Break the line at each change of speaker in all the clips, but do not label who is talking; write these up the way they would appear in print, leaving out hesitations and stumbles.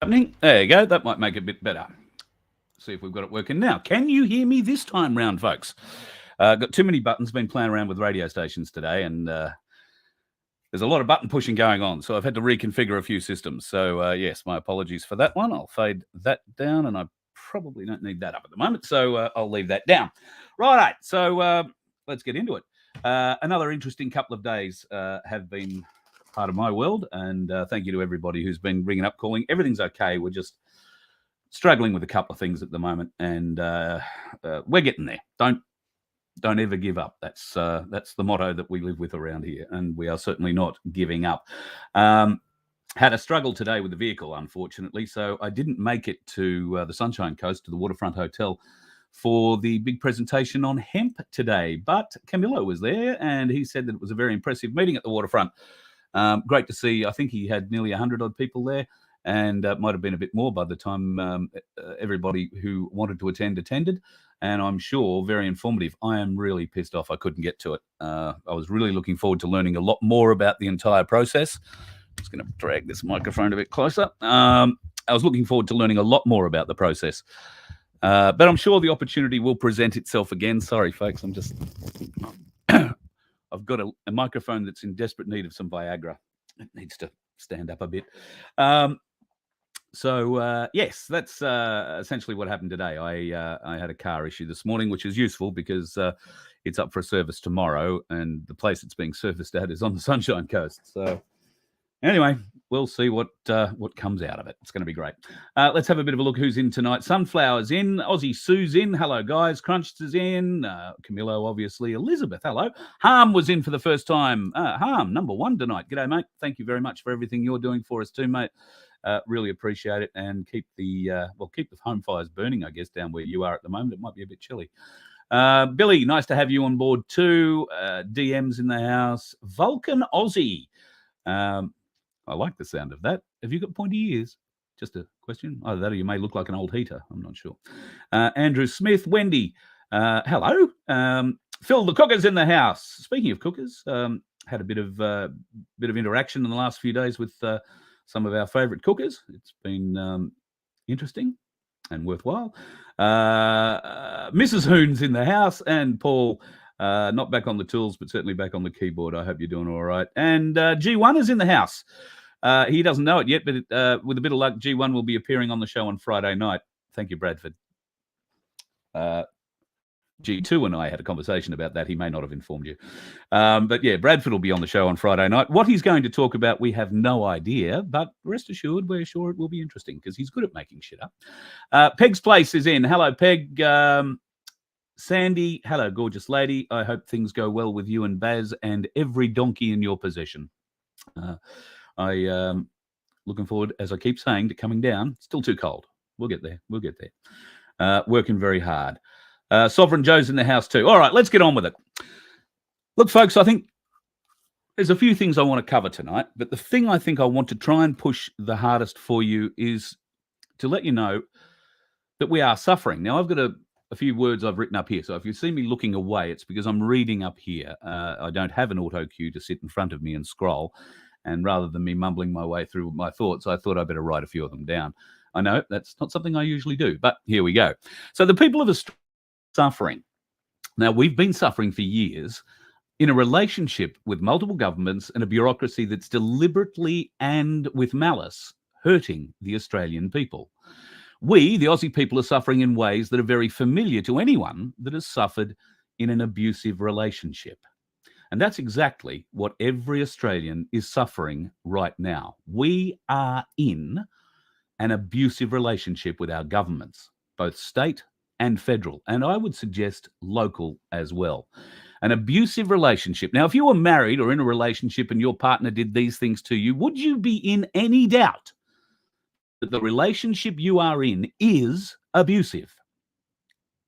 happening. There you go. That might make it a bit better. See if we've got it working now. Can you hear me this time round, folks? Got too many buttons. Been playing around with radio stations today, and there's a lot of button pushing going on. So I've had to reconfigure a few systems. So yes, my apologies for that one. I'll fade that down, and I probably don't need that up at the moment. So I'll leave that down. Right. So let's get into it. Another interesting couple of days have been part of my world, and thank you to everybody who's been ringing up, calling. Everything's okay. We're just struggling with a couple of things at the moment, and we're getting there. Don't ever give up. That's the motto that we live with around here, and we are certainly not giving up. Had a struggle today with the vehicle, unfortunately, so I didn't make it to the Sunshine Coast, to the Waterfront Hotel, for the big presentation on hemp today. But Camillo was there, and he said that it was a very impressive meeting at the Waterfront. Great to see. I think he had nearly 100-odd people there, and might have been a bit more by the time everybody who wanted to attended. And I'm sure very informative. I am really pissed off I couldn't get to it. I was really looking forward to learning a lot more about the entire process. I'm just going to drag this microphone a bit closer. I was looking forward to learning a lot more about the process. But I'm sure the opportunity will present itself again. Sorry, folks, I'm just... I've got a microphone that's in desperate need of some Viagra. It needs to stand up a bit. So yes, that's essentially what happened today. I had a car issue this morning, which is useful because it's up for a service tomorrow, and the place it's being serviced at is on the Sunshine Coast. So anyway, we'll see what comes out of it. It's going to be great. Let's have a bit of a look who's in tonight. Sunflower's in. Aussie Sue's in. Hello, guys. Crunched is in. Camillo, obviously. Elizabeth, hello. Harm was in for the first time. Harm, number one tonight. G'day, mate. Thank you very much for everything you're doing for us too, mate. Really appreciate it, and keep the home fires burning, I guess, down where you are at the moment. It might be a bit chilly. Billy, nice to have you on board too. DM's in the house. Vulcan Aussie. I like the sound of that. Have you got pointy ears? Just a question. Either that or you may look like an old heater. I'm not sure. Andrew Smith, Wendy, hello. Phil, the cooker's in the house. Speaking of cookers, had a bit of interaction in the last few days with some of our favourite cookers. It's been interesting and worthwhile. Mrs. Hoon's in the house, and Paul, not back on the tools, but certainly back on the keyboard. I hope you're doing all right. And G1 is in the house. He doesn't know it yet, but with a bit of luck, G1 will be appearing on the show on Friday night. Thank you, Bradford. G2 and I had a conversation about that. He may not have informed you. But yeah, Bradford will be on the show on Friday night. What he's going to talk about, we have no idea, but rest assured, we're sure it will be interesting because he's good at making shit up. Peg's Place is in. Hello, Peg. Sandy, hello, gorgeous lady. I hope things go well with you and Baz and every donkey in your possession. I looking forward, as I keep saying, to coming down. Still too cold. We'll get there. Working very hard. Sovereign Joe's in the house too. All right, let's get on with it. Look, folks, I think there's a few things I want to cover tonight, but the thing I think I want to try and push the hardest for you is to let you know that we are suffering. Now, I've got a few words I've written up here, so if you see me looking away, it's because I'm reading up here. I don't have an auto cue to sit in front of me and scroll, and rather than me mumbling my way through my thoughts, I thought I'd better write a few of them down. I know that's not something I usually do, but here we go. So the people of Australia suffering. Now, we've been suffering for years in a relationship with multiple governments and a bureaucracy that's deliberately and with malice hurting the Australian people. We, the Aussie people, are suffering in ways that are very familiar to anyone that has suffered in an abusive relationship. And that's exactly what every Australian is suffering right now. We are in an abusive relationship with our governments, both state and federal, and I would suggest local as well. An abusive relationship. Now, if you were married or in a relationship and your partner did these things to you, would you be in any doubt that the relationship you are in is abusive?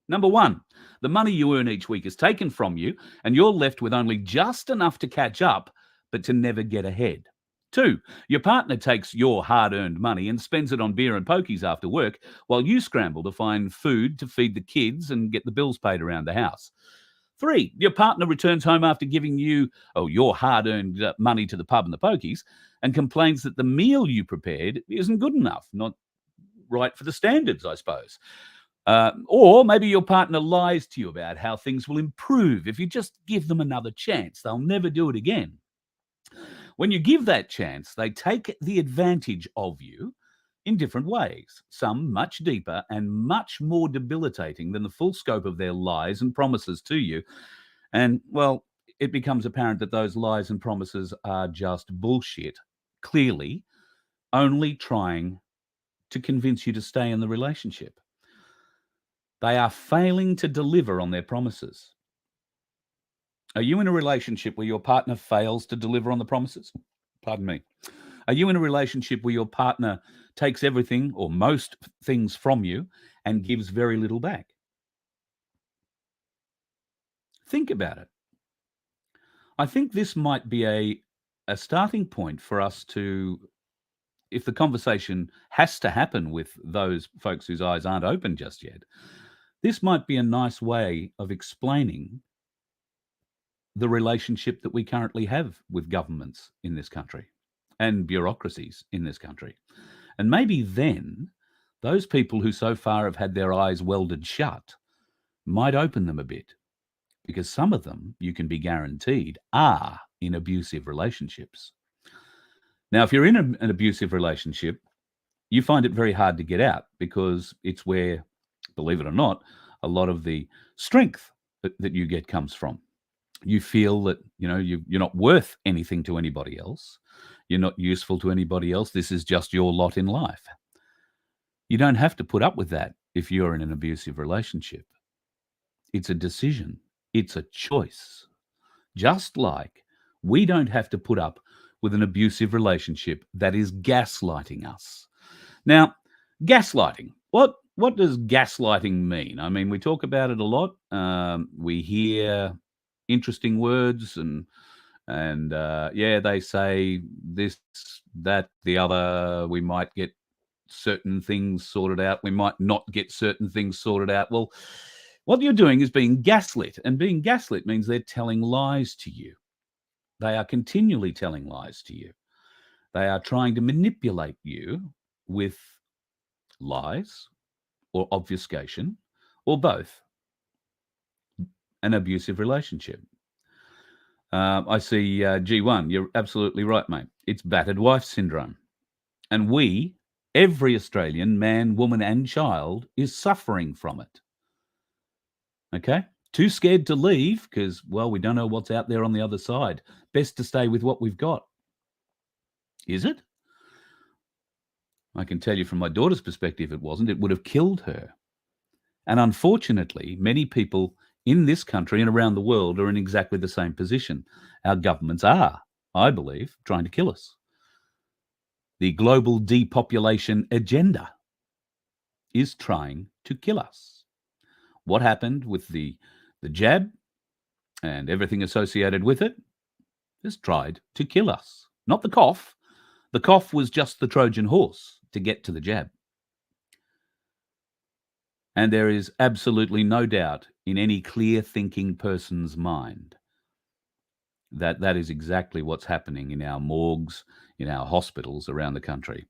Number one, the money you earn each week is taken from you, and you're left with only just enough to catch up, but to never get ahead. 2, your partner takes your hard-earned money and spends it on beer and pokies after work while you scramble to find food to feed the kids and get the bills paid around the house. 3, your partner returns home after giving you your hard-earned money to the pub and the pokies and complains that the meal you prepared isn't good enough, not right for the standards, I suppose. Or maybe your partner lies to you about how things will improve if you just give them another chance. They'll never do it again. When you give that chance, they take the advantage of you in different ways, some much deeper and much more debilitating than the full scope of their lies and promises to you. And, well, it becomes apparent that those lies and promises are just bullshit, clearly only trying to convince you to stay in the relationship. They are failing to deliver on their promises. Are you in a relationship where your partner fails to deliver on the promises? Pardon me. Are you in a relationship where your partner takes everything or most things from you and gives very little back? Think about it. I think this might be a starting point for us to, if the conversation has to happen with those folks whose eyes aren't open just yet, this might be a nice way of explaining the relationship that we currently have with governments in this country and bureaucracies in this country. And maybe then those people who so far have had their eyes welded shut might open them a bit, because some of them, you can be guaranteed, are in abusive relationships. Now, if you're in an abusive relationship, you find it very hard to get out, because it's where, believe it or not, a lot of the strength that you get comes from. You feel that, you're not worth anything to anybody else. You're not useful to anybody else. This is just your lot in life. You don't have to put up with that if you're in an abusive relationship. It's a decision. It's a choice. Just like we don't have to put up with an abusive relationship that is gaslighting us. Now, gaslighting. What does gaslighting mean? I mean, we talk about it a lot. We hear interesting words and they say this, that, the other. We might get certain things sorted out. We might not get certain things sorted out. Well, what you're doing is being gaslit, and being gaslit means they're telling lies to you. They are continually telling lies to you. They are trying to manipulate you with lies or obfuscation or both. An abusive relationship. I see G1. You're absolutely right, mate. It's battered wife syndrome. And every Australian, man, woman, and child, is suffering from it. Okay? Too scared to leave because, well, we don't know what's out there on the other side. Best to stay with what we've got. Is it? I can tell you from my daughter's perspective, it wasn't. It would have killed her. And unfortunately, many people in this country and around the world are in exactly the same position. Our governments are, I believe, trying to kill us. The global depopulation agenda is trying to kill us. What happened with the jab and everything associated with it has tried to kill us. Not the cough. The cough was just the Trojan horse to get to the jab. And there is absolutely no doubt in any clear-thinking person's mind that that is exactly what's happening in our morgues, in our hospitals around the country.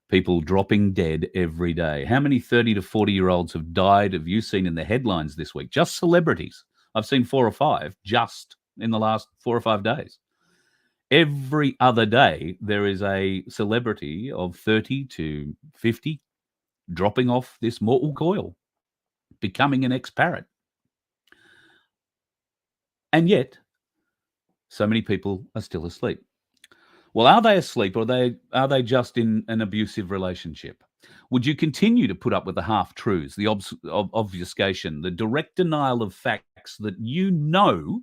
People dropping dead every day. How many 30 to 40-year-olds have died? Have you seen in the headlines this week? Just celebrities. I've seen 4 or 5 just in the last 4 or 5 days. Every other day, there is a celebrity of 30 to 50 dropping off this mortal coil, becoming an ex-parrot. And yet, so many people are still asleep. Well, are they asleep, or are they just in an abusive relationship? Would you continue to put up with the half-truths, the obfuscation, the direct denial of facts that you know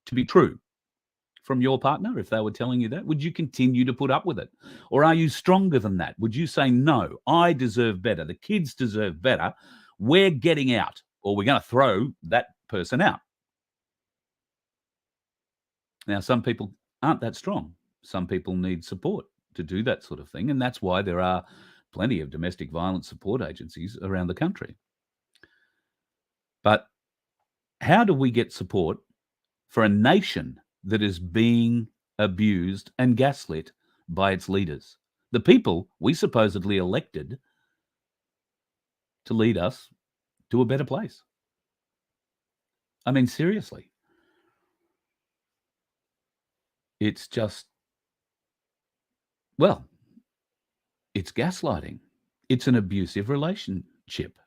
to be true from your partner if they were telling you that? Would you continue to put up with it? Or are you stronger than that? Would you say, no, I deserve better, the kids deserve better, we're getting out, or we're going to throw that person out? Now, some people aren't that strong. Some people need support to do that sort of thing, and that's why there are plenty of domestic violence support agencies around the country. But How do we get support for a nation that is being abused and gaslit by its leaders? The people we supposedly elected to lead us to a better place. I mean, seriously. It's just, well, it's gaslighting. It's an abusive relationship.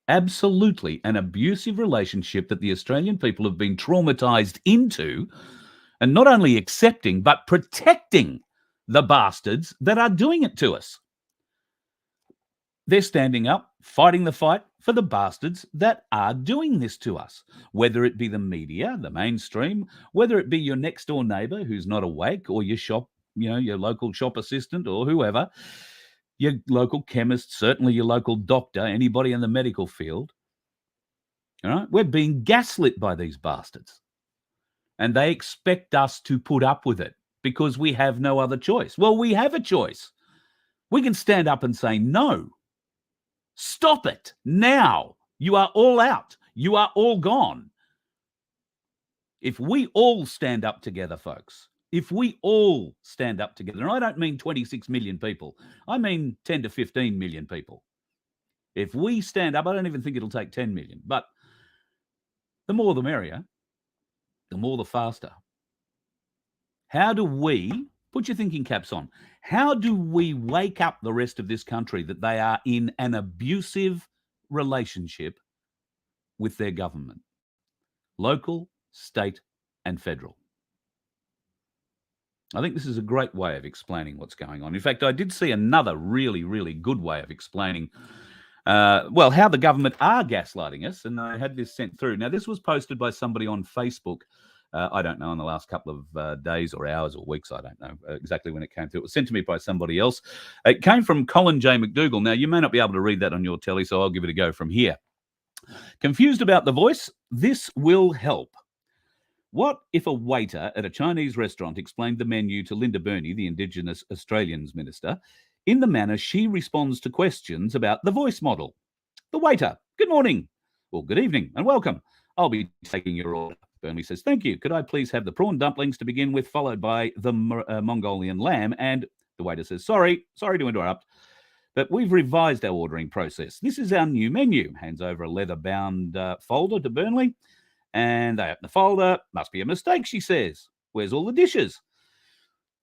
Absolutely an abusive relationship that the Australian people have been traumatized into, and not only accepting, but protecting the bastards that are doing it to us. They're standing up, fighting the fight for the bastards that are doing this to us, whether it be the media, the mainstream, whether it be your next door neighbour who's not awake, or your shop, your local shop assistant, or whoever, your local chemist, certainly your local doctor, anybody in the medical field. All right, we're being gaslit by these bastards, and they expect us to put up with it because we have no other choice. Well, we have a choice. We can stand up and say, no, stop it now. You are all out. You are all gone. If we all stand up together, folks, if we all stand up together, and I don't mean 26 million people, I mean 10 to 15 million people. If we stand up, I don't even think it'll take 10 million, but the more the merrier, the more the faster. How do we, put your thinking caps on, how do we wake up the rest of this country that they are in an abusive relationship with their government, local, state, and federal? I think this is a great way of explaining what's going on. In fact, I did see another really, really good way of explaining, how the government are gaslighting us, and I had this sent through. Now, this was posted by somebody on Facebook. I don't know, in the last couple of days or hours or weeks. I don't know exactly when it came through. It was sent to me by somebody else. It came from Colin J. McDougall. Now, you may not be able to read that on your telly, so I'll give it a go from here. Confused about the voice? This will help. What if a waiter at a Chinese restaurant explained the menu to Linda Burney, the Indigenous Australians Minister, in the manner she responds to questions about the voice model? The waiter: good morning, or good evening, and welcome. I'll be taking your order. Burnley says, thank you. Could I please have the prawn dumplings to begin with, followed by the Mongolian lamb? And the waiter says, sorry to interrupt, but we've revised our ordering process. This is our new menu. Hands over a leather-bound folder to Burnley, and they open the folder. Must be a mistake, she says. Where's all the dishes?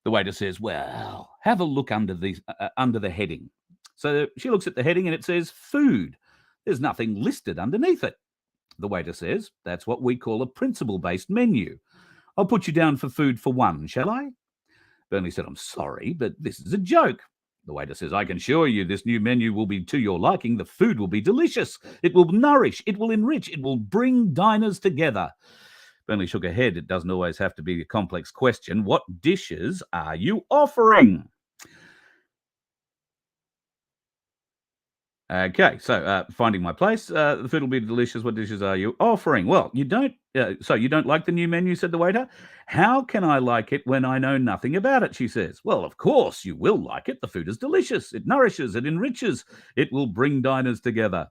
The waiter says, well, have a look under the heading. So she looks at the heading and it says food. There's nothing listed underneath it. The waiter says, that's what we call a principle-based menu. I'll put you down for food for one, shall I? Burnley said, I'm sorry, but this is a joke. The waiter says, I can assure you this new menu will be to your liking. The food will be delicious. It will nourish. It will enrich. It will bring diners together. Burnley shook her head. It doesn't always have to be a complex question. What dishes are you offering? Okay, so finding my place. The food will be delicious. What dishes are you offering? Well, you don't. So you don't like the new menu, said the waiter. How can I like it when I know nothing about it? She says. Well, of course you will like it. The food is delicious. It nourishes. It enriches. It will bring diners together.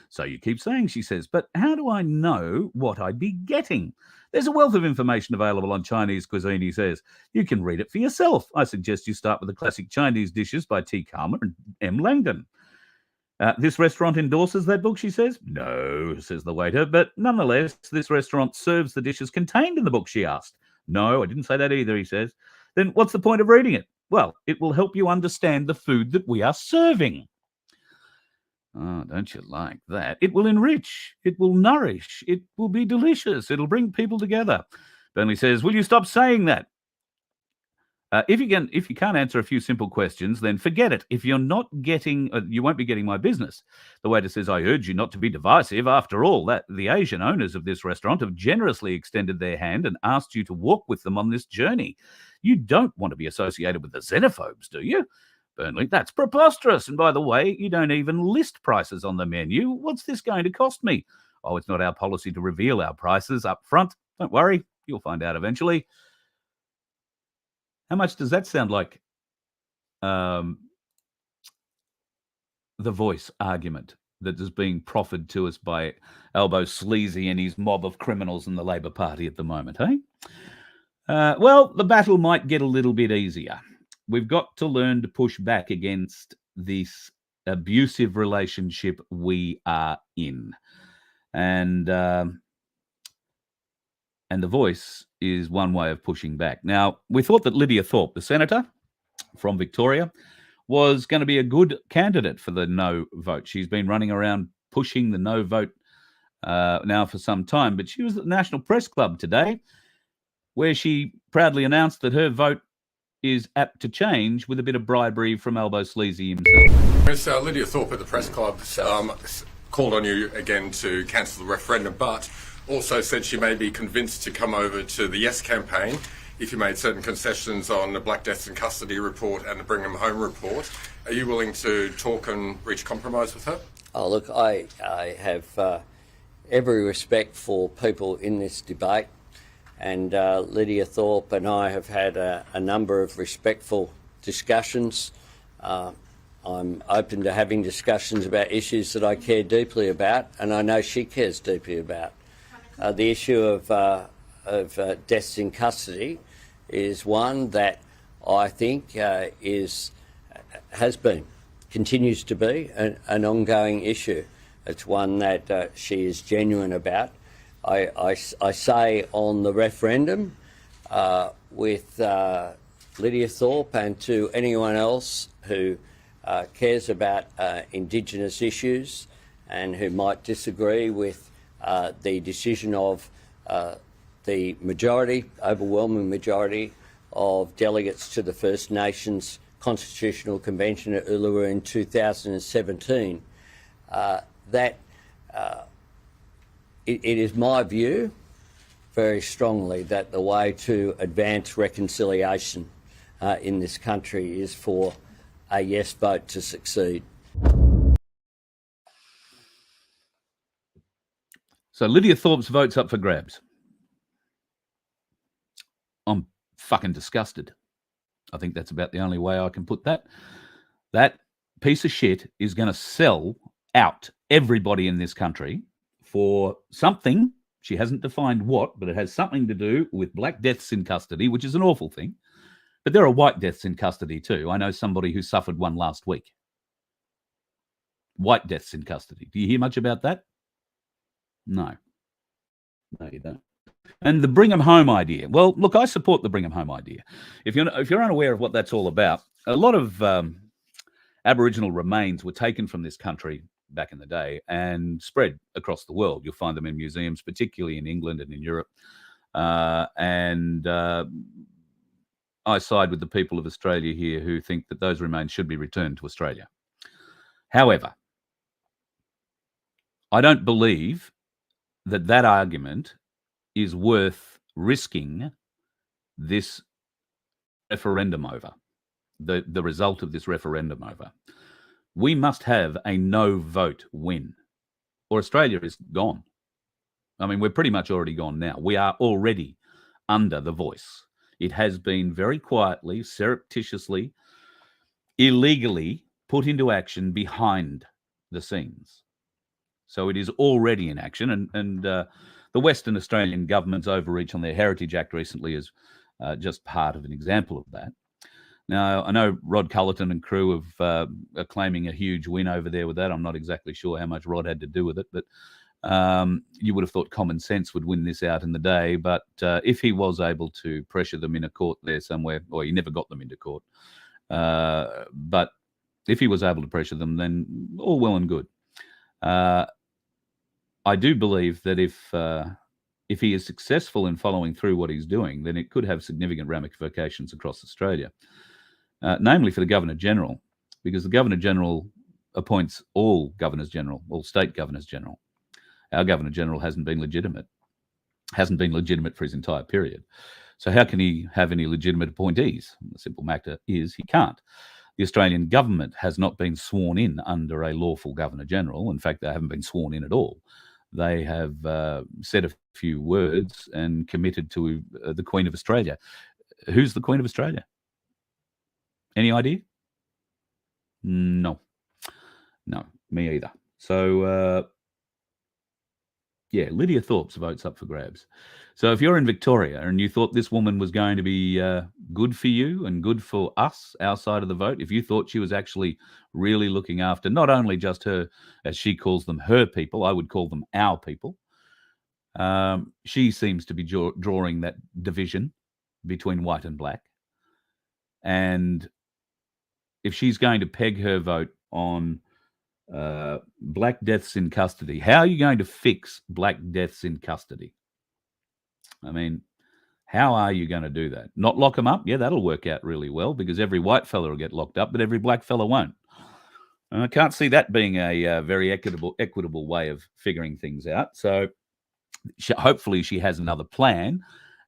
So you keep saying, she says, but how do I know what I'd be getting? There's a wealth of information available on Chinese cuisine, he says. You can read it for yourself. I suggest you start with the classic Chinese dishes by T. Kalmer and M. Langdon. This restaurant endorses that book, she says. No, says the waiter, but nonetheless, this restaurant serves the dishes contained in the book, she asked. No, I didn't say that either, he says. Then what's the point of reading it? Well, it will help you understand the food that we are serving. Oh, don't you like that? It will enrich. It will nourish. It will be delicious. It'll bring people together. Burnley says, will you stop saying that? If you can't answer a few simple questions, then forget it. If you're not getting, you won't be getting my business. The waiter says, I urge you not to be divisive. After all, that the Asian owners of this restaurant have generously extended their hand and asked you to walk with them on this journey. You don't want to be associated with the xenophobes, do you? Burnley, that's preposterous. And by the way, you don't even list prices on the menu. What's this going to cost me? Oh, it's not our policy to reveal our prices up front. Don't worry, you'll find out eventually. How much does that sound like the voice argument that is being proffered to us by Albo Sleazy and his mob of criminals in the Labor Party at the moment, hey? Well, the battle might get a little bit easier. We've got to learn to push back against this abusive relationship we are in. And the voice is one way of pushing back. Now, we thought that Lydia Thorpe, the senator from Victoria, was going to be a good candidate for the no vote. She's been running around pushing the no vote now for some time, but she was at the National Press Club today, where she proudly announced that her vote is apt to change with a bit of bribery from Albo Sleazy himself.
Miss Lydia Thorpe at the press club called on you again to cancel the referendum, but also said she may be convinced to come over to the Yes campaign if you made certain concessions on the Black Deaths in Custody report and the Bring Them Home report. Are you willing to talk and reach compromise with her?
Oh, look, I have every respect for people in this debate, and Lydia Thorpe and I have had a number of respectful discussions. I'm open to having discussions about issues that I care deeply about, and I know she cares deeply about. The issue of deaths in custody is one that I think continues to be an ongoing issue. It's one that she is genuine about. I say on the referendum with Lydia Thorpe and to anyone else who cares about Indigenous issues and who might disagree with the decision of the majority, overwhelming majority of delegates to the First Nations Constitutional Convention at Uluru in 2017, that it is my view very strongly that the way to advance reconciliation in this country is for a yes vote to succeed.
So Lydia Thorpe's vote's up for grabs. I'm fucking disgusted. I think that's about the only way I can put that. That piece of shit is going to sell out everybody in this country for something. She hasn't defined what, but it has something to do with black deaths in custody, which is an awful thing. But there are white deaths in custody too. I know somebody who suffered one last week. White deaths in custody. Do you hear much about that? No. No, you don't. And the bring them home idea. Well, look, I support the bring them home idea. If you're unaware of what that's all about, a lot of Aboriginal remains were taken from this country back in the day and spread across the world. You'll find them in museums, particularly in England and in Europe. I side with the people of Australia here who think that those remains should be returned to Australia. However, I don't believe that argument is worth risking this referendum over, the result of this referendum over. We must have a no vote win, or Australia is gone. I mean, we're pretty much already gone now. We are already under the voice. It has been very quietly, surreptitiously, illegally put into action behind the scenes. So it is already in action, and the Western Australian government's overreach on their Heritage Act recently is just part of an example of that. Now, I know Rod Cullerton and crew are claiming a huge win over there with that. I'm not exactly sure how much Rod had to do with it, but you would have thought common sense would win this out in the day. But if he was able to pressure them in a court there somewhere, or he never got them into court, but if he was able to pressure them, then all well and good. I do believe that if he is successful in following through what he's doing, then it could have significant ramifications across Australia, namely for the Governor-General, because the Governor-General appoints all Governors-General, all state Governors-General. Our Governor-General hasn't been legitimate for his entire period. So how can he have any legitimate appointees? The simple matter is he can't. The Australian government has not been sworn in under a lawful Governor-General. In fact, they haven't been sworn in at all. They have said a few words and committed to the Queen of Australia. Who's the Queen of Australia? Any idea? No, me either. So, yeah, Lydia Thorpe's vote's up for grabs. So if you're in Victoria and you thought this woman was going to be good for you and good for us, our side of the vote, if you thought she was actually really looking after not only just her, as she calls them, her people, I would call them our people, she seems to be drawing that division between white and black. And if she's going to peg her vote on black deaths in custody, how are you going to fix black deaths in custody? I mean, how are you going to do that? Not lock them up? Yeah, that'll work out really well because every white fella will get locked up, but every black fella won't. And I can't see that being a very equitable way of figuring things out. So hopefully she has another plan,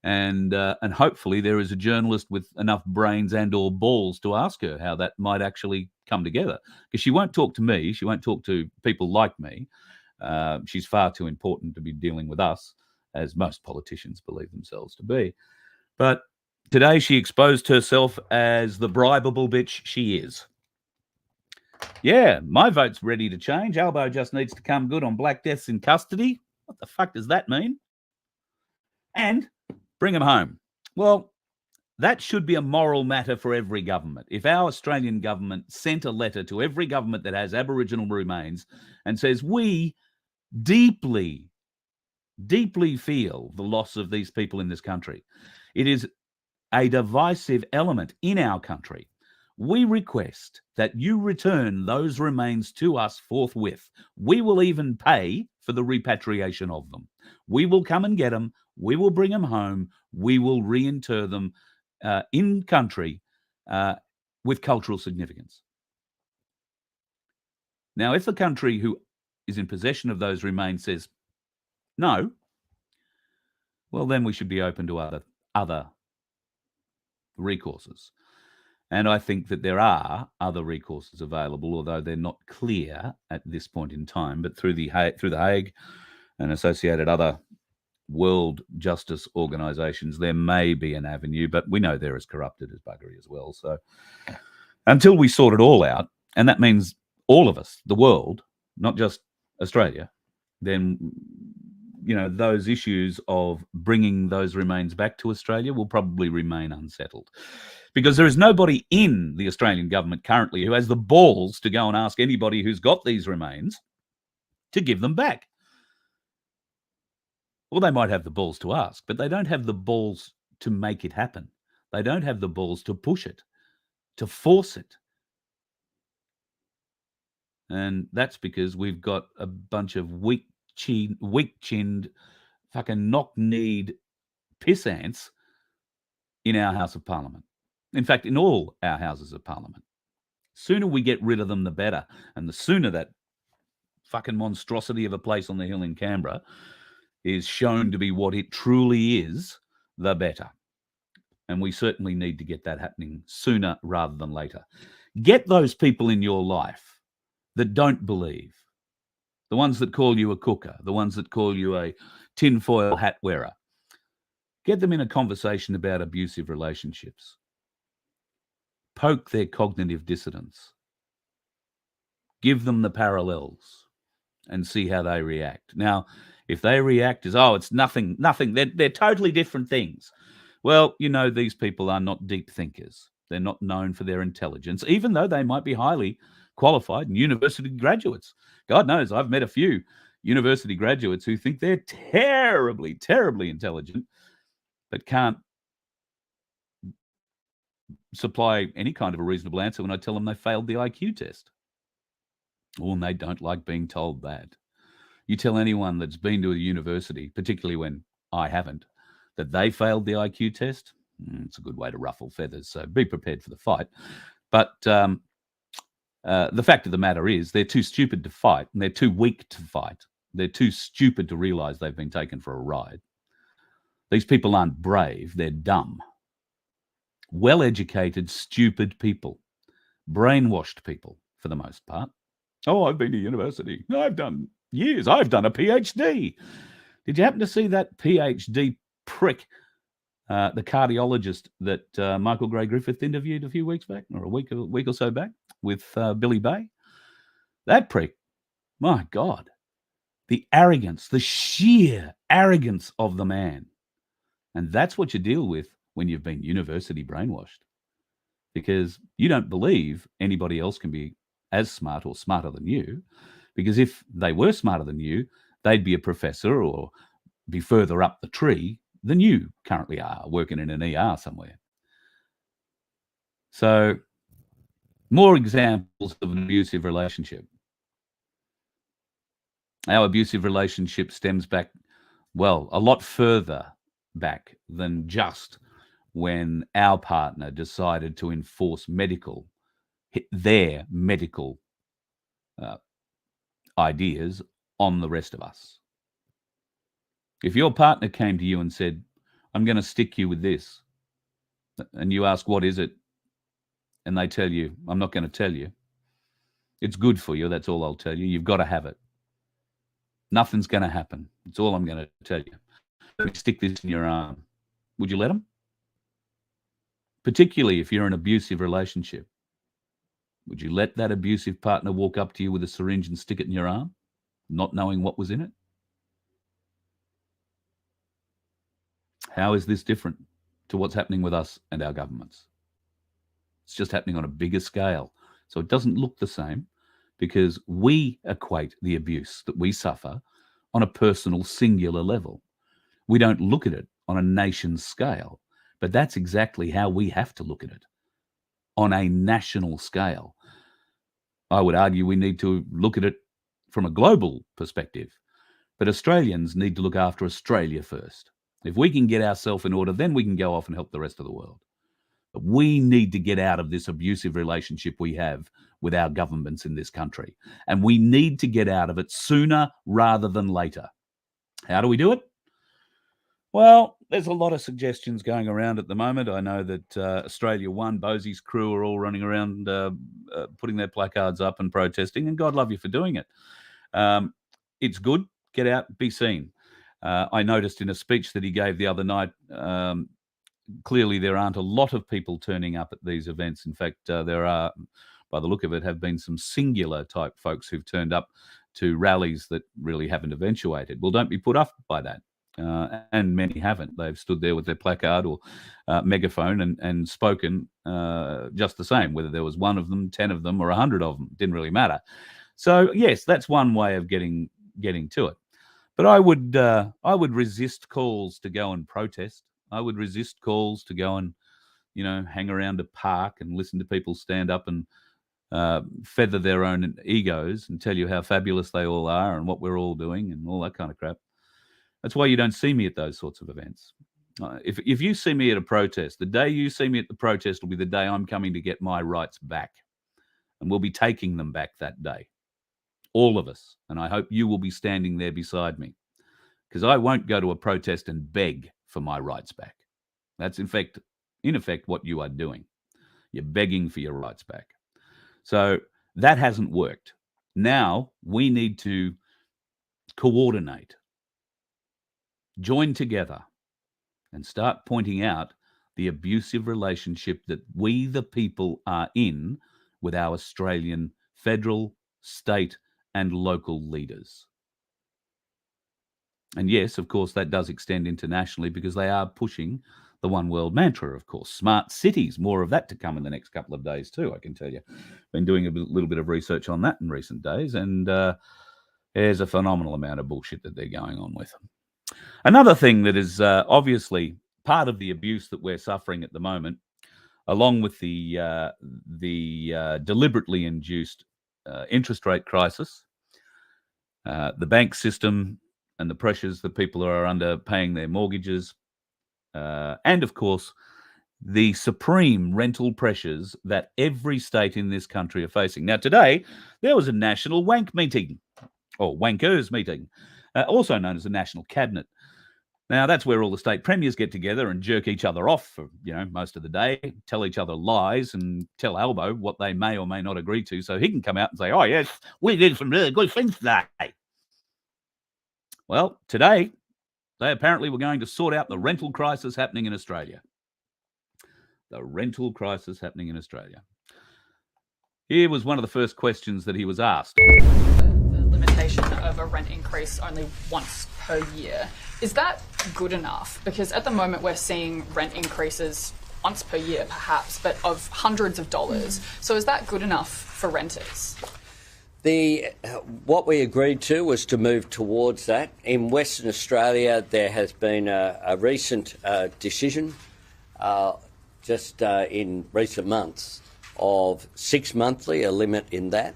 and hopefully there is a journalist with enough brains and or balls to ask her how that might actually come together. Because she won't talk to me. She won't talk to people like me. She's far too important to be dealing with us, as most politicians believe themselves to be. But today she exposed herself as the bribable bitch she is. Yeah, my vote's ready to change. Albo just needs to come good on black deaths in custody. What the fuck does that mean? And bring them home. Well, that should be a moral matter for every government. If our Australian government sent a letter to every government that has Aboriginal remains and says, we deeply feel the loss of these people in this country. It is a divisive element in our country. We request that you return those remains to us forthwith. We will even pay for the repatriation of them. We will come and get them. We will bring them home. We will reinter them in country with cultural significance. Now, if the country who is in possession of those remains says no, well, then we should be open to other recourses. And I think that there are other recourses available, although they're not clear at this point in time. But through the Hague and associated other world justice organisations, there may be an avenue, but we know they're as corrupted as buggery as well. So until we sort it all out, and that means all of us, the world, not just Australia, then, you know, those issues of bringing those remains back to Australia will probably remain unsettled. Because there is nobody in the Australian government currently who has the balls to go and ask anybody who's got these remains to give them back. Well, they might have the balls to ask, but they don't have the balls to make it happen. They don't have the balls to push it, to force it. And that's because we've got a bunch of weak-chinned, fucking knock-kneed pissants in our House of Parliament. In fact, in all our Houses of Parliament. Sooner we get rid of them, the better. And the sooner that fucking monstrosity of a place on the hill in Canberra is shown to be what it truly is, the better. And we certainly need to get that happening sooner rather than later. Get those people in your life that don't believe, the ones that call you a cooker, the ones that call you a tinfoil hat wearer. Get them in a conversation about abusive relationships. Poke their cognitive dissonance. Give them the parallels and see how they react. Now, if they react as, oh, it's nothing, they're totally different things. Well, you know, these people are not deep thinkers. They're not known for their intelligence, even though they might be highly qualified and university graduates. God knows, I've met a few university graduates who think they're terribly, terribly intelligent, but can't supply any kind of a reasonable answer when I tell them they failed the IQ test. Oh, and they don't like being told that. You tell anyone that's been to a university, particularly when I haven't, that they failed the IQ test, it's a good way to ruffle feathers, so be prepared for the fight. But the fact of the matter is they're too stupid to fight, and they're too weak to fight. They're too stupid to realise they've been taken for a ride. These people aren't brave, they're dumb. Well-educated, stupid people. Brainwashed people, for the most part. Oh, I've been to university. I've done years. I've done a PhD. Did you happen to see that PhD prick, the cardiologist that Michael Gray-Griffith interviewed a few weeks back, or a week or so back, with Billy Bay? That prick My God, the arrogance, the sheer arrogance of the man. And that's what you deal with when you've been university brainwashed, because you don't believe anybody else can be as smart or smarter than you, because if they were smarter than you, they'd be a professor or be further up the tree than you currently are, working in an ER somewhere. So, more examples of an abusive relationship. Our abusive relationship stems back, well, a lot further back than just when our partner decided to enforce their medical ideas on the rest of us. If your partner came to you and said, I'm going to stick you with this, and you ask, what is it? And they tell you, I'm not going to tell you. It's good for you. That's all I'll tell you. You've got to have it. Nothing's going to happen. It's all I'm going to tell you. Let me stick this in your arm. Would you let them? Particularly if you're in an abusive relationship. Would you let that abusive partner walk up to you with a syringe and stick it in your arm, not knowing what was in it? How is this different to what's happening with us and our governments? It's just happening on a bigger scale. So it doesn't look the same, because we equate the abuse that we suffer on a personal, singular level. We don't look at it on a nation scale, but that's exactly how we have to look at it, on a national scale. I would argue we need to look at it from a global perspective, but Australians need to look after Australia first. If we can get ourselves in order, then we can go off and help the rest of the world. But we need to get out of this abusive relationship we have with our governments in this country. And we need to get out of it sooner rather than later. How do we do it? Well, there's a lot of suggestions going around at the moment. I know that Australia One, Bosie's crew are all running around putting their placards up and protesting, and God love you for doing it. It's good. Get out, be seen. I noticed in a speech that he gave the other night, clearly there aren't a lot of people turning up at these events. In fact, there are, by the look of it, have been some singular type folks who've turned up to rallies that really haven't eventuated. Well, don't be put off by that. And many haven't. They've stood there with their placard or megaphone and spoken just the same, whether there was one of them, 10 of them, or 100 of them. Didn't really matter. So, yes, that's one way of getting to it. But I would resist calls to go and protest. I would resist calls to go and, hang around a park and listen to people stand up and feather their own egos and tell you how fabulous they all are and what we're all doing and all that kind of crap. That's why you don't see me at those sorts of events. If you see me at a protest, the day you see me at the protest will be the day I'm coming to get my rights back. And we'll be taking them back that day. All of us. And I hope you will be standing there beside me. Because I won't go to a protest and beg for my rights back. That's in effect what you are doing. You're begging for your rights back. So that hasn't worked. Now we need to coordinate, join together, and start pointing out the abusive relationship that we, the people, are in with our Australian federal, state, and local leaders. And yes, of course, that does extend internationally because they are pushing the one world mantra, of course. Smart cities, more of that to come in the next couple of days too, I can tell you. Been doing a little bit of research on that in recent days, and there's a phenomenal amount of bullshit that they're going on with. Another thing that is obviously part of the abuse that we're suffering at the moment, along with the deliberately induced interest rate crisis, the bank system and the pressures that people are under paying their mortgages, and of course, the supreme rental pressures that every state in this country are facing. Now, today, there was a national wank meeting, or wankers meeting, also known as a national cabinet. Now, that's where all the state premiers get together and jerk each other off for, most of the day, tell each other lies and tell Albo what they may or may not agree to so he can come out and say, oh, yes, we did some really good things today. Well, today, they apparently were going to sort out the rental crisis happening in Australia. The rental crisis happening in Australia. Here was one of the first questions that he was asked.
The limitations rent increase only once per year. Is that good enough? Because at the moment we're seeing rent increases once per year perhaps, but of hundreds of dollars. So is that good enough for renters?
What we agreed to was to move towards that. In Western Australia, there has been a recent decision just in recent months of 6 monthly, a limit in that.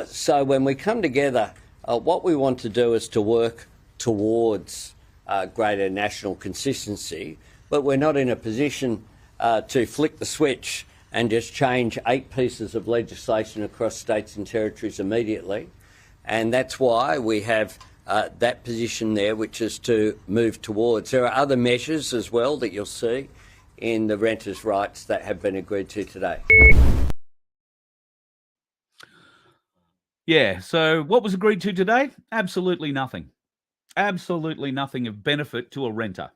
So when we come together, what we want to do is to work towards greater national consistency, but we're not in a position to flick the switch and just change 8 pieces of legislation across states and territories immediately. And that's why we have that position there, which is to move towards. There are other measures as well that you'll see in the renters' rights that have been agreed to today.
Yeah, so what was agreed to today? Absolutely nothing. Absolutely nothing of benefit to a renter.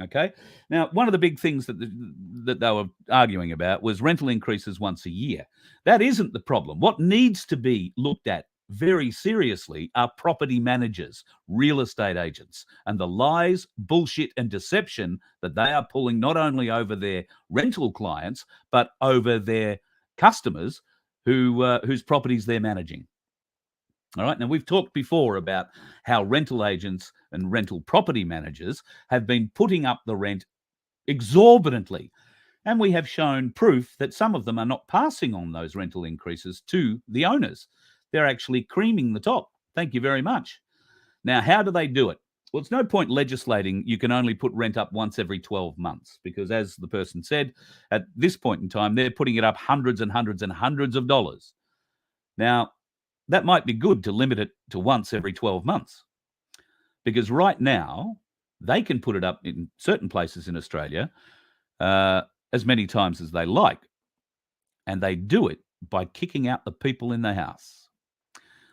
Okay. Now, one of the big things that they were arguing about was rental increases once a year. That isn't the problem. What needs to be looked at very seriously are property managers, real estate agents, and the lies, bullshit, and deception that they are pulling not only over their rental clients, but over their customers whose properties they're managing. All right. Now, we've talked before about how rental agents and rental property managers have been putting up the rent exorbitantly. And we have shown proof that some of them are not passing on those rental increases to the owners. They're actually creaming the top. Thank you very much. Now, how do they do it? Well, it's no point legislating you can only put rent up once every 12 months because, as the person said, at this point in time, they're putting it up hundreds and hundreds and hundreds of dollars. Now, that might be good to limit it to once every 12 months because right now they can put it up in certain places in Australia as many times as they like. And they do it by kicking out the people in the house.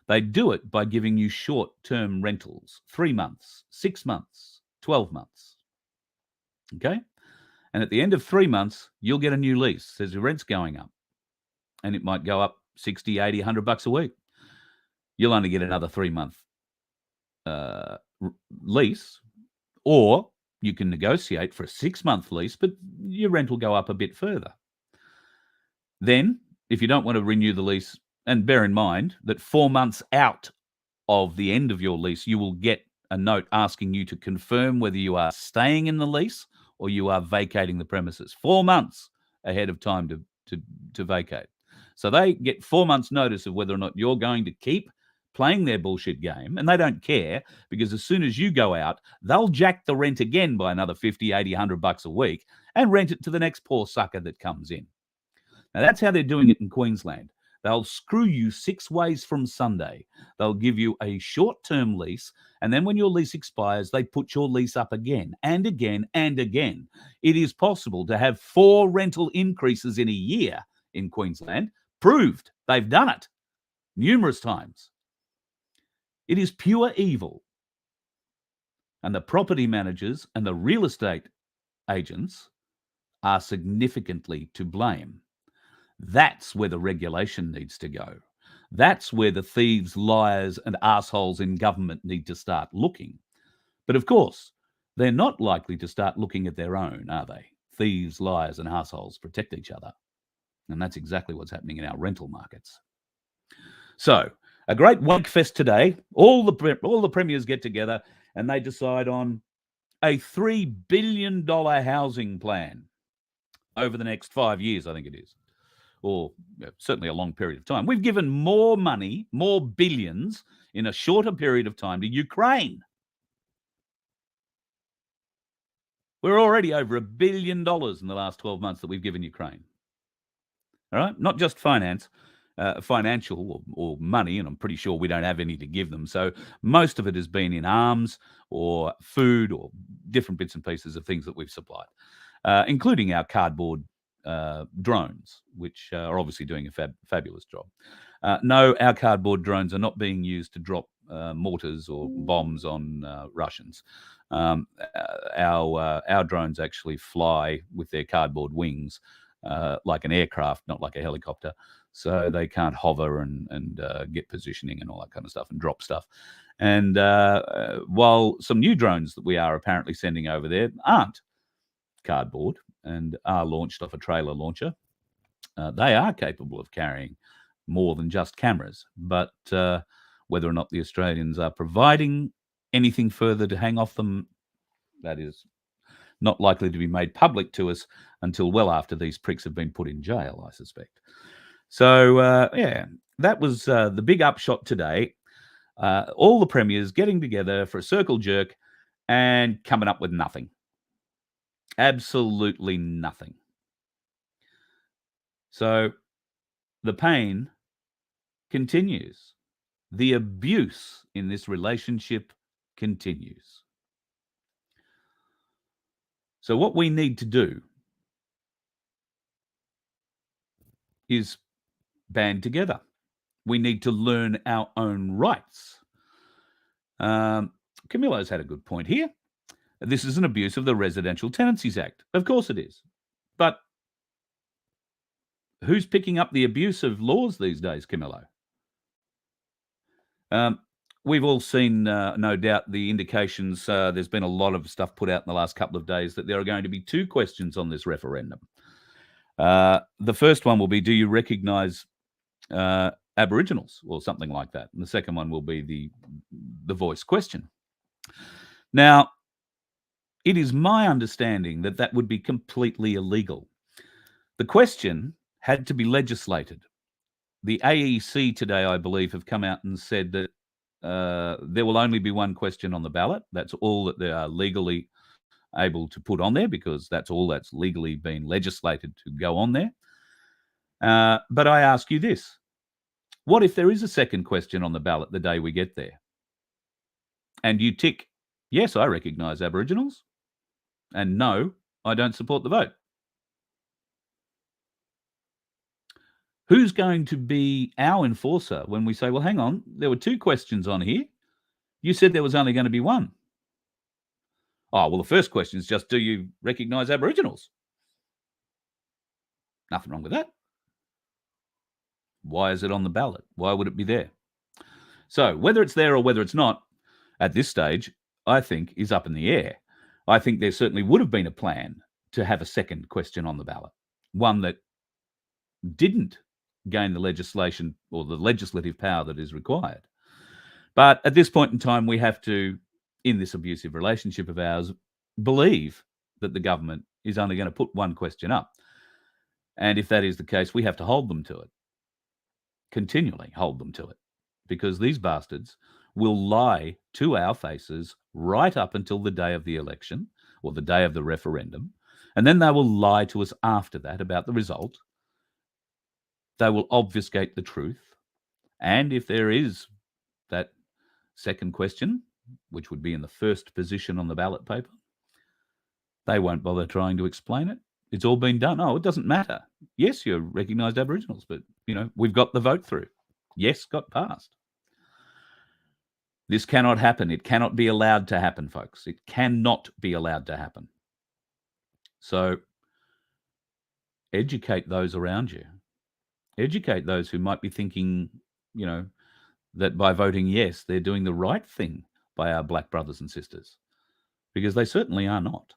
They do it by giving you short-term rentals, 3 months, 6 months, 12 months. Okay? And at the end of 3 months, you'll get a new lease. Says your rent's going up. And it might go up 60, 80, $100 a week. You'll only get another 3-month lease, or you can negotiate for a 6-month lease, but your rent will go up a bit further. Then, if you don't want to renew the lease, and bear in mind that 4 months out of the end of your lease, you will get a note asking you to confirm whether you are staying in the lease or you are vacating the premises. 4 months ahead of time to vacate. So they get 4 months notice of whether or not you're going to keep playing their bullshit game, and they don't care because as soon as you go out, they'll jack the rent again by another 50, 80, $100 a week and rent it to the next poor sucker that comes in. Now, that's how they're doing it in Queensland. They'll screw you 6 ways from Sunday. They'll give you a short-term lease, and then when your lease expires, they put your lease up again and again and again. It is possible to have 4 rental increases in a year in Queensland. Proved. They've done it numerous times. It is pure evil. And the property managers and the real estate agents are significantly to blame. That's where the regulation needs to go. That's where the thieves, liars, and assholes in government need to start looking. But of course, they're not likely to start looking at their own, are they? Thieves, liars, and assholes protect each other. And that's exactly what's happening in our rental markets. So, a great wankfest today. All the premiers get together and they decide on a $3 billion housing plan over the next 5 years, I think it is, or certainly a long period of time. We've given more money, more billions in a shorter period of time to Ukraine. We're already over $1 billion in the last 12 months that we've given Ukraine. All right, not just financial or money, and I'm pretty sure we don't have any to give them. So most of it has been in arms or food or different bits and pieces of things that we've supplied, including our cardboard drones, which are obviously doing a fabulous job. No, our cardboard drones are not being used to drop mortars or bombs on Russians. Our drones actually fly with their cardboard wings like an aircraft, not like a helicopter. So they can't hover and get positioning and all that kind of stuff and drop stuff. And while some new drones that we are apparently sending over there aren't cardboard and are launched off a trailer launcher, they are capable of carrying more than just cameras. But whether or not the Australians are providing anything further to hang off them, that is not likely to be made public to us until well after these pricks have been put in jail, I suspect. So, yeah, that was the big upshot today. All the premiers getting together for a circle jerk and coming up with nothing. Absolutely nothing. So the pain continues. The abuse in this relationship continues. So what we need to do is band together. We need to learn our own rights. Camilo's had a good point here. This is an abuse of the Residential Tenancies Act. Of course it is. But who's picking up the abuse of laws these days, Camillo? We've all seen, no doubt, the indications. There's been a lot of stuff put out in the last couple of days that there are going to be 2 questions on this referendum. The first one will be, do you recognise Aboriginals or something like that? And the second one will be the voice question. Now, it is my understanding that that would be completely illegal. The question had to be legislated. The AEC today, I believe, have come out and said that there will only be 1 question on the ballot. That's all that they are legally able to put on there, because that's all that's legally been legislated to go on there. But I ask you this. What if there is a second question on the ballot the day we get there? And you tick, yes, I recognise Aboriginals, and no, I don't support the vote. Who's going to be our enforcer when we say, well, hang on, there were 2 questions on here. You said there was only going to be 1. Oh, well, the first question is just, do you recognise Aboriginals? Nothing wrong with that. Why is it on the ballot? Why would it be there? So whether it's there or whether it's not, at this stage, I think is up in the air. I think there certainly would have been a plan to have a second question on the ballot, one that didn't gain the legislation or the legislative power that is required. But at this point in time, we have to, in this abusive relationship of ours, believe that the government is only going to put 1 question up. And if that is the case, we have to hold them to it. Continually hold them to it. Because these bastards will lie to our faces right up until the day of the election or the day of the referendum. And then they will lie to us after that about the result. They will obfuscate the truth. And if there is that second question, which would be in the first position on the ballot paper, they won't bother trying to explain it. It's all been done. Oh, it doesn't matter. Yes, you're recognised Aboriginals, but, we've got the vote through. Yes, got passed. This cannot happen. It cannot be allowed to happen, folks. It cannot be allowed to happen. So educate those around you. Educate those who might be thinking, that by voting yes, they're doing the right thing by our black brothers and sisters, because they certainly are not.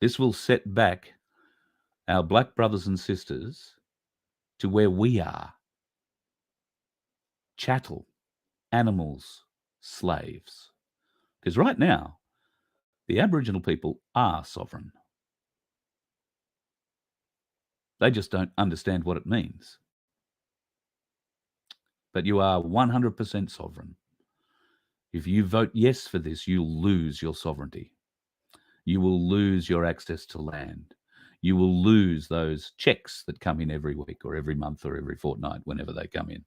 This will set back our black brothers and sisters to where we are. Chattel, animals, slaves. Because right now, the Aboriginal people are sovereign. They just don't understand what it means. But you are 100% sovereign. If you vote yes for this, you'll lose your sovereignty. You will lose your access to land. You will lose those checks that come in every week or every month or every fortnight, whenever they come in.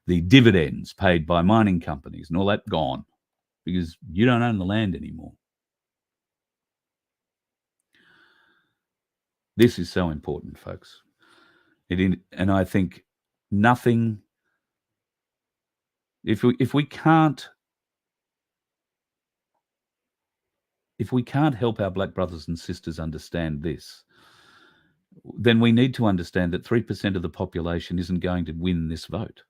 The dividends paid by mining companies and all that gone, because you don't own the land anymore. This is so important, folks. And I think nothing, if we can't help our black brothers and sisters understand this, then we need to understand that 3% of the population isn't going to win this vote.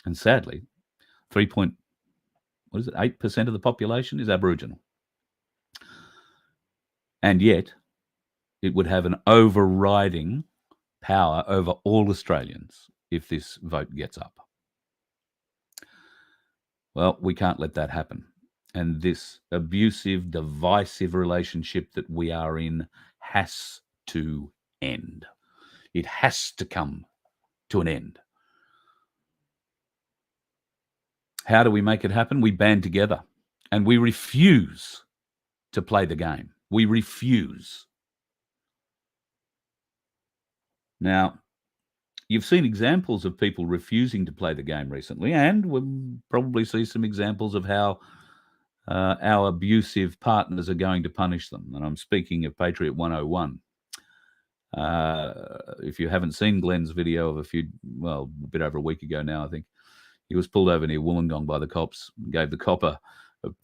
And sadly, 8% of the population is Aboriginal. And yet it would have an overriding power over all Australians if this vote gets up. Well, we can't let that happen. And this abusive, divisive relationship that we are in has to end. It has to come to an end. How do we make it happen? We band together and we refuse to play the game. We refuse. Now, you've seen examples of people refusing to play the game recently, and we'll probably see some examples of how our abusive partners are going to punish them. And I'm speaking of Patriot 101. If you haven't seen Glenn's video of a bit over a week ago now, I think, he was pulled over near Wollongong by the cops, gave the cop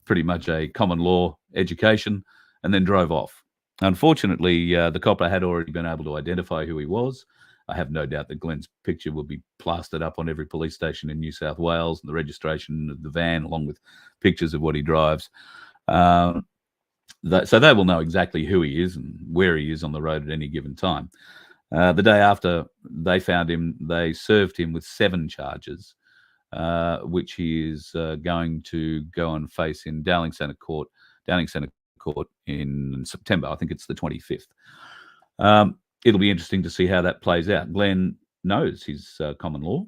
pretty much a common law education, and then drove off. Unfortunately, the copper had already been able to identify who he was. I have no doubt that Glenn's picture will be plastered up on every police station in New South Wales, and the registration of the van, along with pictures of what he drives. So they will know exactly who he is and where he is on the road at any given time. The day after they found him, they served him with 7 charges, which he is going to go and face in Dowling Centre Court in September. I think it's the 25th. It'll be interesting to see how that plays out. Glenn knows his common law.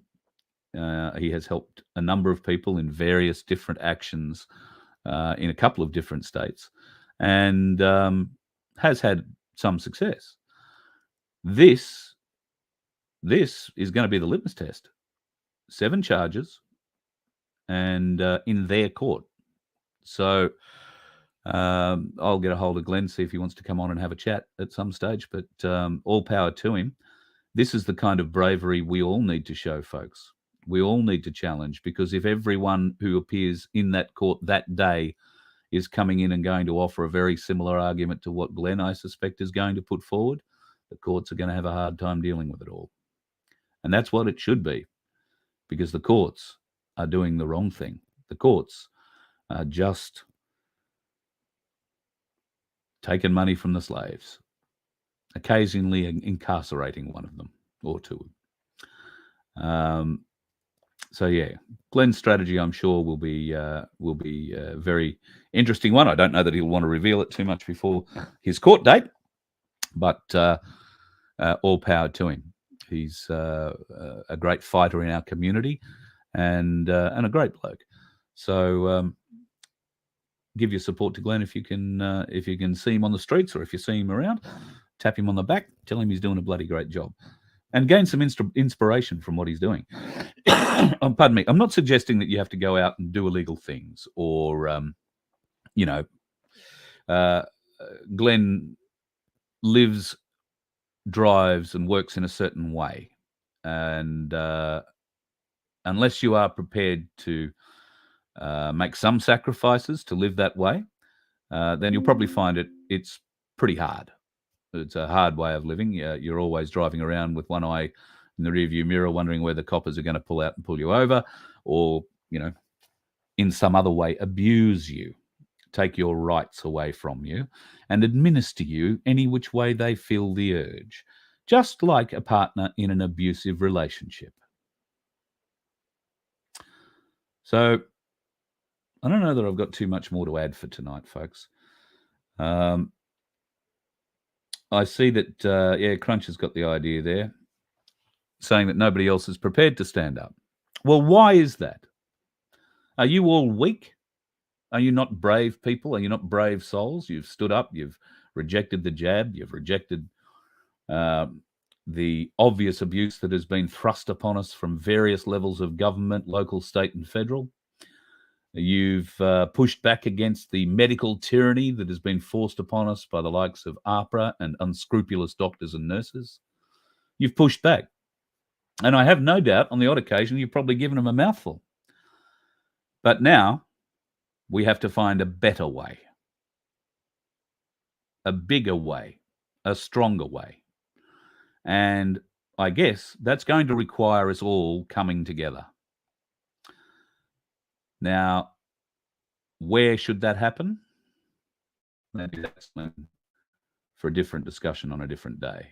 He has helped a number of people in various different actions in a couple of different states, and has had some success. This is going to be the litmus test. 7 charges, and in their court. So I'll get a hold of Glenn, see if he wants to come on and have a chat at some stage, but all power to him. This is the kind of bravery we all need to show, folks. We all need to challenge, because if everyone who appears in that court that day is coming in and going to offer a very similar argument to what Glenn, I suspect, is going to put forward, the courts are going to have a hard time dealing with it all. And that's what it should be, because the courts are doing the wrong thing. The courts are just taking money from the slaves, occasionally incarcerating one of them or two. So yeah, Glenn's strategy, I'm sure, will be a very interesting one. I don't know that he'll want to reveal it too much before his court date, but all power to him. He's a great fighter in our community, and a great bloke. So give your support to Glenn if you can see him on the streets, or if you see him around, tap him on the back, tell him he's doing a bloody great job, and gain some inspiration from what he's doing. Pardon me. I'm not suggesting that you have to go out and do illegal things, or Glenn lives, drives, and works in a certain way, and unless you are prepared to make some sacrifices to live that way, then you'll probably find it's pretty hard. It's a hard way of living. You're always driving around with one eye in the rearview mirror, wondering where the coppers are going to pull out and pull you over, or in some other way abuse you, take your rights away from you, and administer you any which way they feel the urge, just like a partner in an abusive relationship. So I don't know that I've got too much more to add for tonight, folks. I see that, Crunch has got the idea there, saying that nobody else is prepared to stand up. Well, why is that? Are you all weak? Are you not brave people? Are you not brave souls? You've stood up, you've rejected the jab, you've rejected the obvious abuse that has been thrust upon us from various levels of government, local, state, and federal. You've pushed back against the medical tyranny that has been forced upon us by the likes of APRA and unscrupulous doctors and nurses. You've pushed back. And I have no doubt on the odd occasion you've probably given them a mouthful. But now we have to find a better way, a bigger way, a stronger way. And I guess that's going to require us all coming together. Now, where should that happen? Maybe that's for a different discussion on a different day.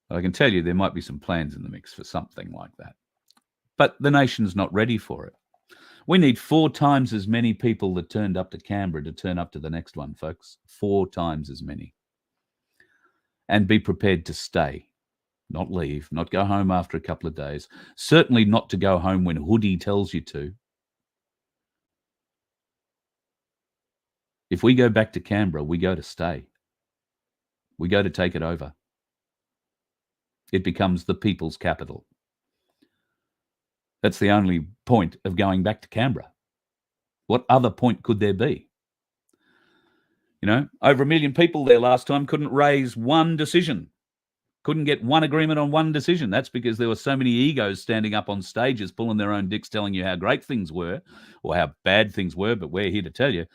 But I can tell you there might be some plans in the mix for something like that. But the nation's not ready for it. We need 4 times as many people that turned up to Canberra to turn up to the next one, folks. 4 times as many. And be prepared to stay, not leave, not go home after a couple of days. Certainly not to go home when Hoodie tells you to. If we go back to Canberra, we go to stay. We go to take it over. It becomes the people's capital. That's the only point of going back to Canberra. What other point could there be? You know, over 1 million people there last time couldn't raise one decision, couldn't get one agreement on one decision. That's because there were so many egos standing up on stages, pulling their own dicks, telling you how great things were or how bad things were, but we're here to tell you.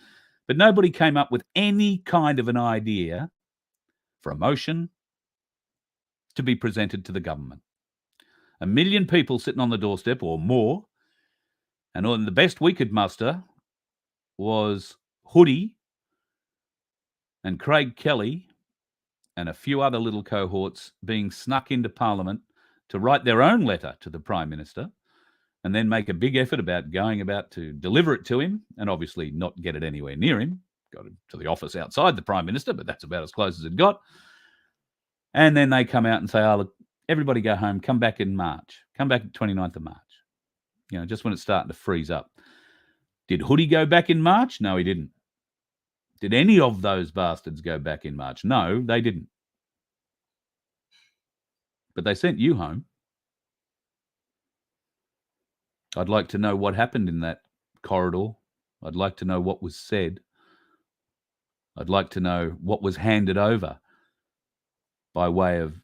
But nobody came up with any kind of an idea for a motion to be presented to the government. 1 million people sitting on the doorstep or more, and on the best we could muster was Hoodie and Craig Kelly and a few other little cohorts being snuck into Parliament to write their own letter to the Prime Minister and then make a big effort about going about to deliver it to him and obviously not get it anywhere near him. Got it to the office outside the Prime Minister, but that's about as close as it got. And then they come out and say, oh, look, everybody go home, come back in March. Come back 29th of March. You know, just when it's starting to freeze up. Did Hoodie go back in March? No, he didn't. Did any of those bastards go back in March? No, they didn't. But they sent you home. I'd like to know what happened in that corridor. I'd like to know what was said. I'd like to know what was handed over by way of,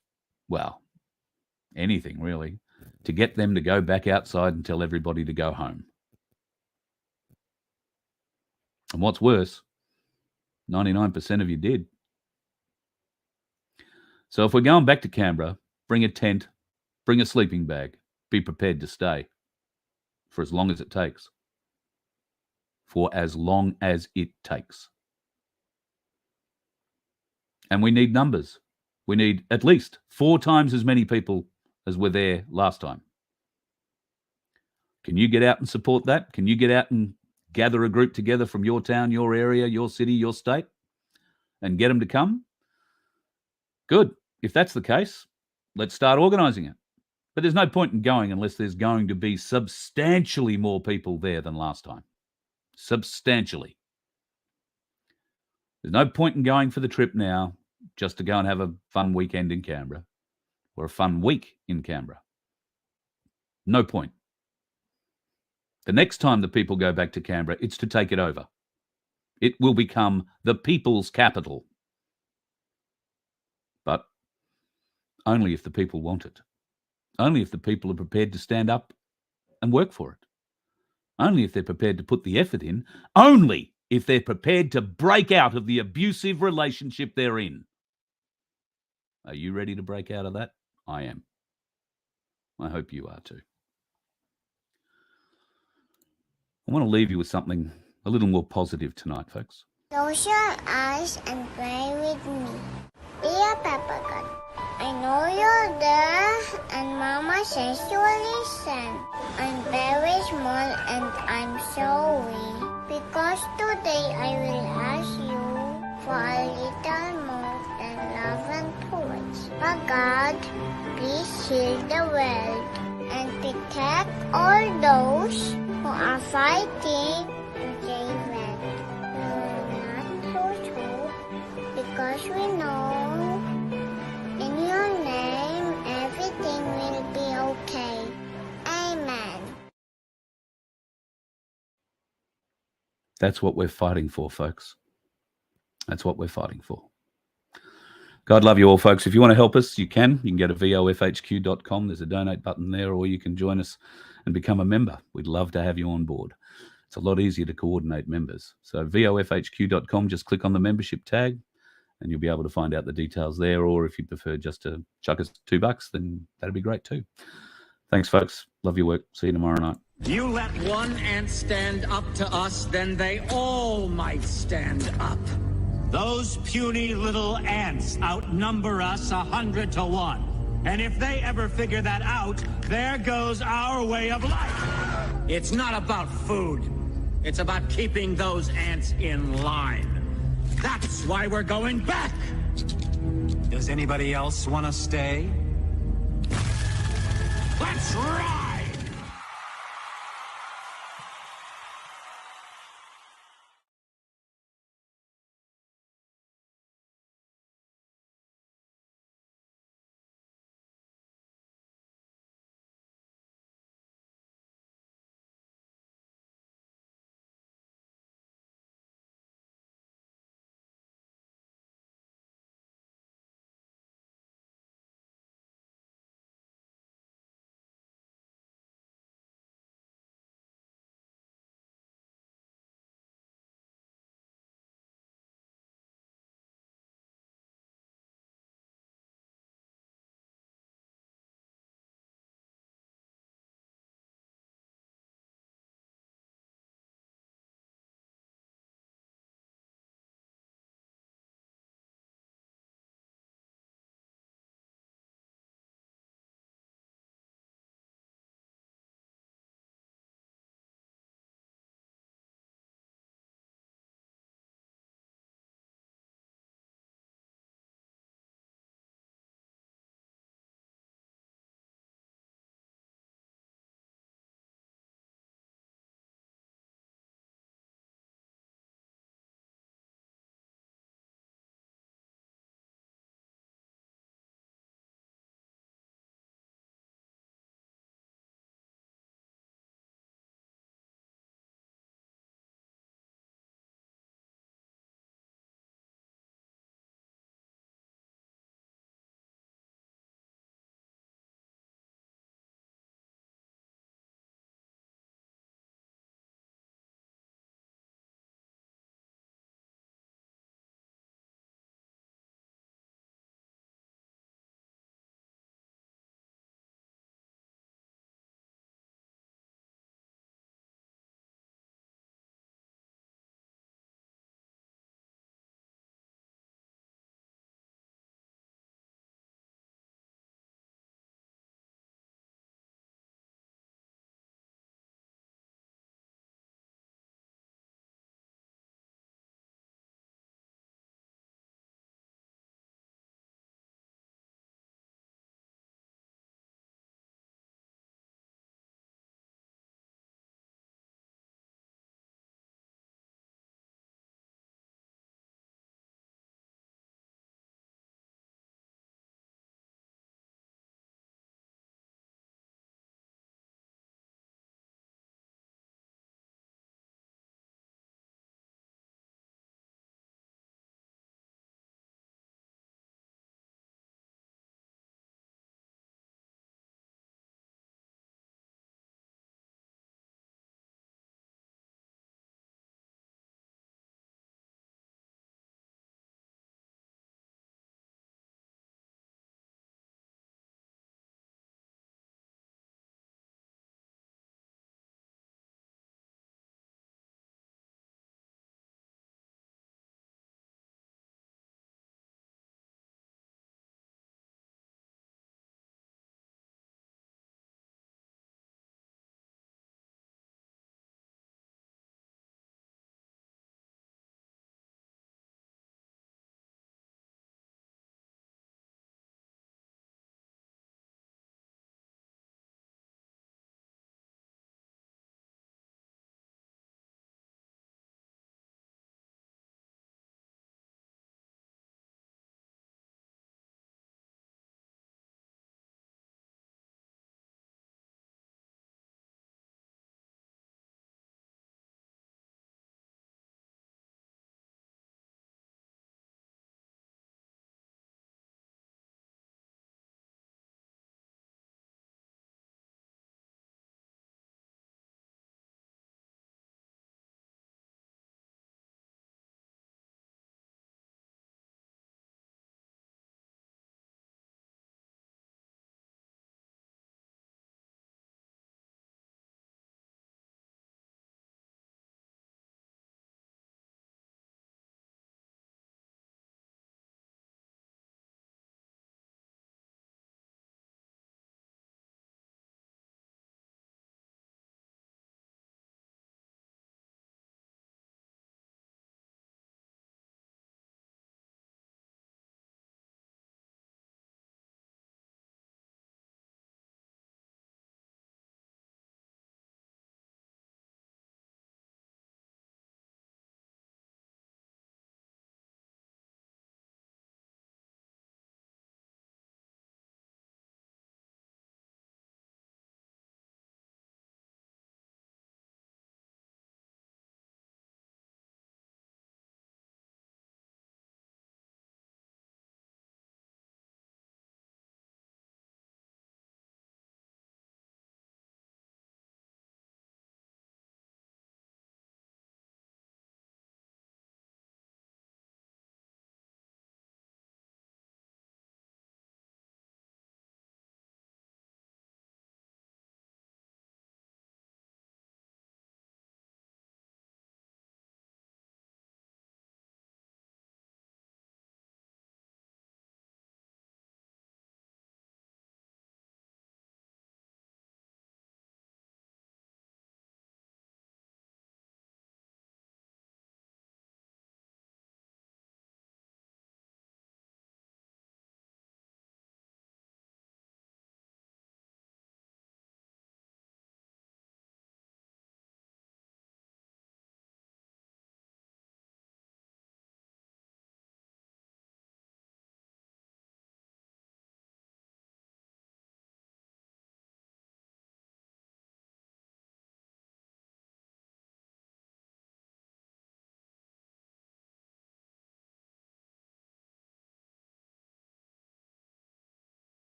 well, anything really, to get them to go back outside and tell everybody to go home. And what's worse, 99% of you did. So if we're going back to Canberra, bring a tent, bring a sleeping bag, be prepared to stay for as long as it takes. For as long as it takes. And we need numbers. We need at least 4 times as many people as were there last time. Can you get out and support that? Can you get out and gather a group together from your town, your area, your city, your state, and get them to come? Good. If that's the case, let's start organising it. But there's no point in going unless there's going to be substantially more people there than last time. Substantially. There's no point in going for the trip now just to go and have a fun weekend in Canberra or a fun week in Canberra. No point. The next time the people go back to Canberra, it's to take it over. It will become the people's capital. But only if the people want it. Only if the people are prepared to stand up and work for it. Only if they're prepared to put the effort in. Only if they're prepared to break out of the abusive relationship they're in. Are you ready to break out of that? I am. I hope you are too. I want to leave you with something a little more positive tonight, folks.
Close your eyes and pray with me. Dear Papa God, I know you're there and Mama says you listen. I'm very small and I'm sorry. Because today I will ask you for a little more than love and toys. But God, please heal the world and protect all those who are fighting to save it. We will not lose hope because we know in your name everything will be okay. Amen.
That's what we're fighting for, folks. That's what we're fighting for. God love you all, folks. If you want to help us, you can. You can go to vofhq.com. There's a donate button there, or you can join us and become a member. We'd love to have you on board. It's a lot easier to coordinate members. So vofhq.com, just click on the membership tag and you'll be able to find out the details there. Or if you prefer just to chuck us $2, then that'd be great too. Thanks, folks. Love your work. See you tomorrow night.
You let one ant stand up to us, then they all might stand up. Those puny little ants outnumber us 100 to 1. And if they ever figure that out, there goes our way of life. It's not about food. It's about keeping those ants in line. That's why we're going back. Does anybody else want to stay? Let's rock!